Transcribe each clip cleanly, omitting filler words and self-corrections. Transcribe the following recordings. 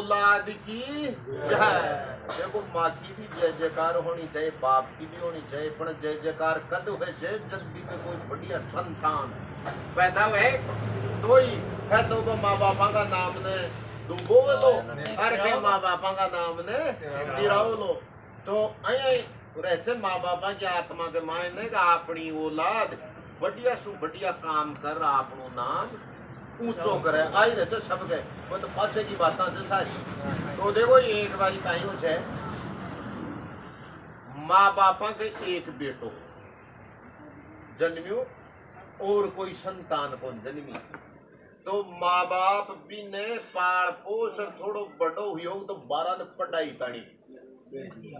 औलाद की जय। देखो माँ की भी जय जयकार होनी चाहिए, बाप की भी होनी चाहिए, पर जय जयकार कद हुए जय जल्दी में कोई बढ़िया संतान पैदा हुए तो ही है। तो वो माँ बापा का नाम ने डूबो लो, अरे के माँ बापा का नाम ने गिराओ लो। तो रहे माँ बापा की आत्मा के मायने का अपनी औलाद बढ़िया सु बढ़िया काम कर अपनो नाम ऊंचो करे आई रहे तो सब गए वो तो पाछे की बात से सारी। तो देखो ये एक बारी कहीं हो जाए माँ बापा के एक बेटो जन्मियो और कोई संतान को जन्मी तो माँ बाप भी ने पाल पोष थोड़ो बड़ो हुई तो 12 ने पढ़ाई तानी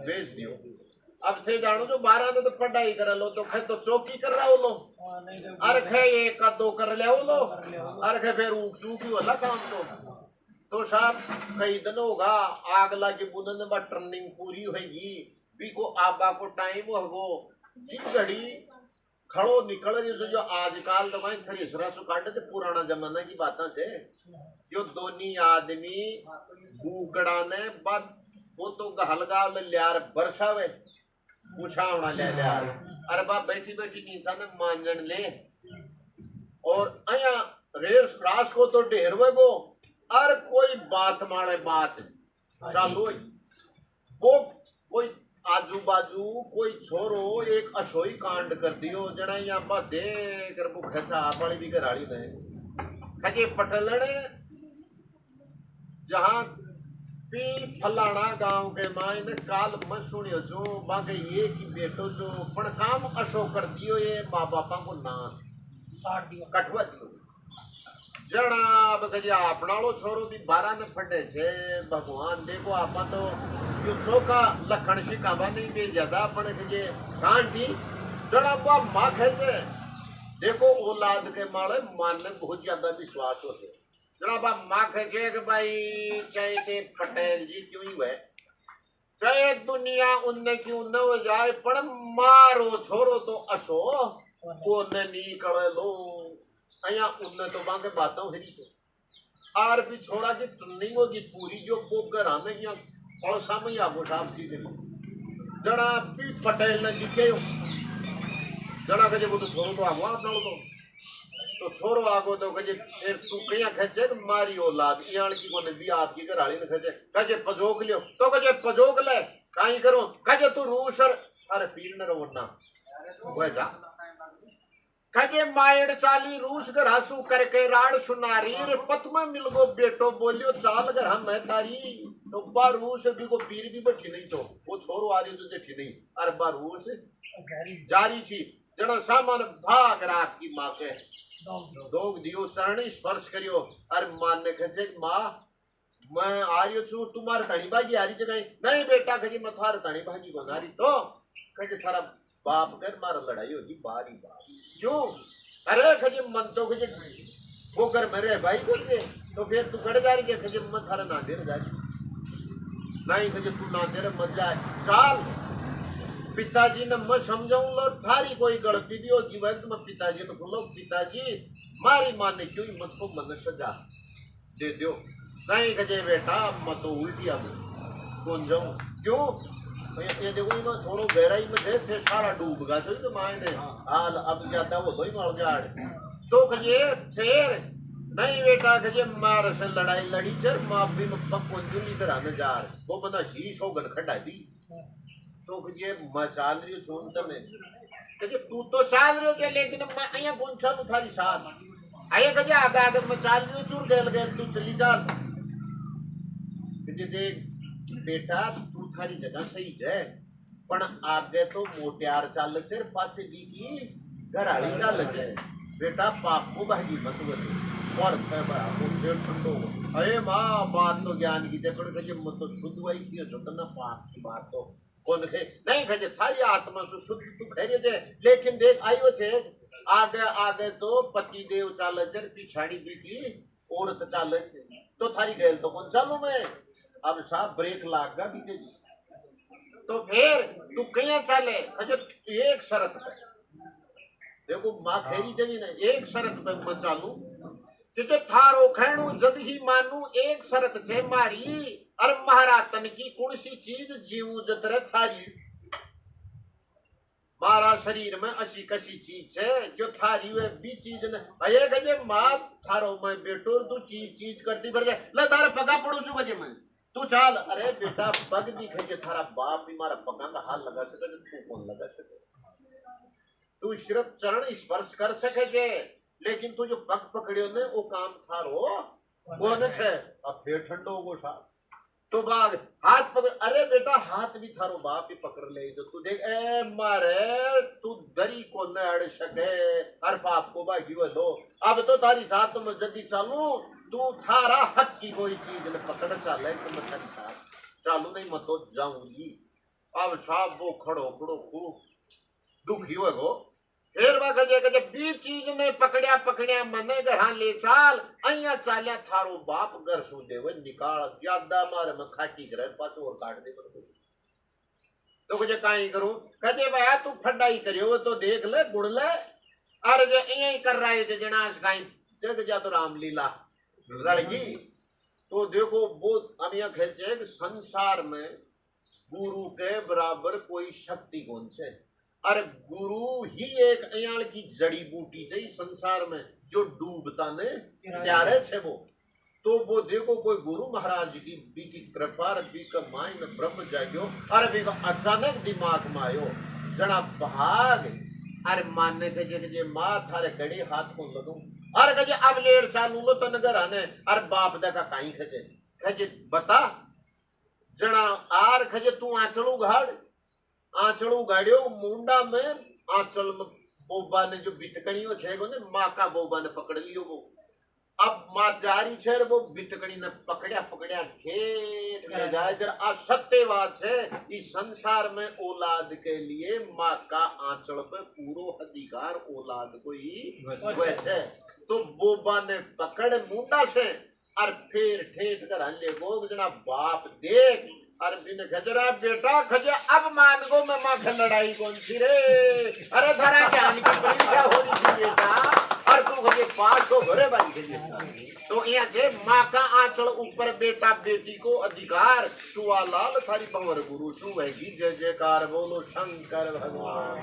भेज दियो। अब थे जानो जो 12 ने तो पढ़ाई कर लो तो फिर तो चौकी कर रहा हो लो, अरे खे एक का दो कर ले लो, अरे खे फिर चूकी वाला काम तो साहब कई दिन होगा आगला की बुनन में ट्रेनिंग पूरी होगी भी को आबा को टाइम होगो जी घड़ी खड़ो निकल रही जो आजकल तो कहीं थ्रेसरा सु काटे तो पुराना जमाना की बात है जो दोनी आदमी बूकड़ा ने बाद वो तो हलगाल लियार बरसावे पूछावना ले लियार अरे बाप बैठी बैठी नीचा ने मांजन ले और अया रेस रास को तो ढेरवे को अरे कोई बात मारे बात चालू वो कोई आजू बाजू कोई छोरो एक अशोई कांड कर दियो जना यहाँ पर देकर भूखे चाप वाली भी घराड़ी दे खजे पटलने जहाँ पी फलाना गांव के मायने काल मत सुनियो जो बाके ये की बेटो जो पण काम अशो कर दियो ये माँ बापा को नाश कटवा दियो जना बजे अपना लो छोरो भी 12 ने फटे छे भगवान देखो आपा तो यो चोका लखन शिकावा नहीं भी ज्यादा अपन के कांटी जड़ा बा मां खेचे देखो औलाद के माले मान में बहुत ज्यादा विश्वास होते जड़ा बा मां खेचे कि भाई चाहे ते पटेल जी क्यों ही हुए चाहे दुनिया उनने क्यों न हो जाए पर मारो छोरो तो अशो को नहीं करे लो अया उनने तो बांगे बातों हिरी तो आर भी छोड़ा की ट्रेनिंग होगी पूरी जो वो घराने की पड़ोसा में आगो साहब की जड़ा भी पटेल ने दिखे जड़ा कहे वो तो छोरो तो आगो आप तो छोरो आगो तो कहे फिर तू कहीं खेचे मारी औलाद यान की कोने भी आपकी घराली ने खेचे कहे पजोक लियो तो कहे पजोक ले काई करो कहे तू रूसर अरे पीर न रोना वह जा कहे मायड़ चाली रूस घरासू करके राड सुनारी पतमा मिल गो बेटो बोलियो चाल घर हम मैं तारी तो बारूस भी को पीर भी बैठी नहीं तो वो छोरो आ रही तो जेठी नहीं अरे बारूस जारी थी जना सामान भाग रात की माँ के दोग दियो चरणी स्पर्श करियो अरे मान ने कहे माँ मैं आ रही छू तुम्हारे तणी भागी आ रही जगह नहीं बेटा कहे मैं थारे तणी भागी को नारी तो कहे थारा बाप कर मार लड़ाई होगी बारी बार क्यों अरे खजे मन तो खजे वो कर मेरे भाई कर दे तो फिर तू कड़ जा रही है खजे मैं थारा ना दे जा रही नहीं खजे तू ना दे मत जाए चाल पिताजी ने मैं समझाऊं लो थारी कोई गलती भी होगी वह तो मैं पिताजी ने बोलो पिताजी मारी माँ ने क्यों मत को मन सजा दे दो नहीं खजे बेटा मैं तो उल्टी आ कौन जाऊं क्यों ये देखो मैं थोड़ो गहराई में थे सारा डूब गया तो मायने हाल अब ज्यादा वो तो ही मार जाड़ तो कहिए फिर नहीं बेटा कहिए मार से लड़ाई लड़ी चर माफी में पक्कोंजुली तरह न जार वो बंदा शीश होगन खड़ा दी तो कहिए मैं चाल रही हूं चोन तने कहिए तू तो चाल रही है लेकिन मैं अया कौन चालू थारी साथ आया कहिए आगे आगे मैं चाल रही हूं चूर गेल गेल तू चली चाल कहिए देख बेटा तू थारी जगह सही है पण आगे तो मोटियार चाल छे पाछे भी की घराड़ी चाल छे बेटा पाप को भागी मत बने और मैं बड़ा मुझे ठंडो अरे मां बात तो ज्ञान की ते पण कहे मत तो शुद्ध वही की जो तना पाप की बात तो कौन कहे नहीं कहे थारी आत्मा से शुद्ध तू खैरे जे लेकिन देख आयो छे आगे आगे तो पति देव चाल छे पिछाड़ी भी की औरत चाल छे तो थारी गेल तो कौन चालू मैं अब साहब ब्रेक लाग गा बीते तो फिर तू कहीं चले एक शर्त पे देखो माँ खेरी जमीन है एक शर्त पे मैं चालू कि जो थारो खेणु जद ही मानू एक शरत छे मारी अर महारा तन की कौन सी चीज जीव जतरे थारी मारा शरीर में असी कसी चीज है जो थारी वे भी चीज ने भये गजे मां थारो मैं बेटो तू चीज करती भर जाए ले तारे पगा पड़ू छु गजे मैं तू चाल अरे बेटा पग भी खजे थारा बाप भी मारा पगा का हाथ लगा सके तू कौन लगा सके तू सिर्फ चरण स्पर्श कर सके जे लेकिन तू जो पग पकड़ियो ने वो काम थारो कौन छे अब फिर ठंडो गो सा तो बाग हाथ पकड़ अरे बेटा हाथ भी थारो बाप ही पकड़ ले जो तू देख ए मारे तू दरी को न अड़ सके हर पाप को बागी वो लो अब तो थारी साथ में जल्दी चालू तू थारा हक की कोई चीज ने पकड़ चाले तो मैं थारी साथ चालू नहीं मत तो जाऊंगी अब साहब वो खड़ो खड़ो खूब दुखी हो गो फिर वह कहे बी चीज ने पकड़िया मने घरा ले चाल अइया चाल्या थारो बाप घर सु देवे निकाल ज्यादा मारे में खाटी करे पाछो और काट दे पर तो कहे काई करूं कहे भाई तू फटाई करियो तो देख ले गुण ले अरे जे अइया ही कर रहा है जे जनास काई जग जा तो रामलीला रड़गी तो देखो वो हम यहां खेचे कि संसार में गुरु के बराबर कोई शक्ति कौन से अरे गुरु ही एक अयाल की जड़ी बूटी से संसार में जो डूबता ने त्यारे छे वो तो वो देखो कोई गुरु महाराज की कृपा रबी का माइन ब्रह्म जाग्यो अरे भी अचानक दिमाग में आयो जना भाग अरे मानने के जे मां थारे गड़ी हाथ को लगू अरे कजे अब लेर चालू लो तन घर आने अरे बाप दा का काई खजे बता जना आर खजे तू आंचलू घाड़ आंचल उगाड़ियो मुंडा में आंचल में बोबा ने जो बिटकड़ियों छे ने माँ का बोबा ने पकड़ लियो वो अब माँ जारी छे वो बिटकड़ी ने पकड़िया ठेठ ले जाए जरा आ सत्य बात है इस संसार में औलाद के लिए माँ का आंचल पे पूरो अधिकार औलाद को ही वैसे तो बोबा ने पकड़ मुंडा से और फिर ठेठ कर ले गो जना बाप देख अरे बिन खजरा बेटा खजे अब मान गो मैं माँ से लड़ाई कौन सी रे अरे धरा ज्ञान की परीक्षा हो रही थी बेटा और तू खजे पास हो घरे बन के तो यहाँ से माँ का आंचल ऊपर बेटा बेटी को अधिकार सुआ लाल थारी पंवर गुरु सु है जय जयकार बोलो शंकर भगवान।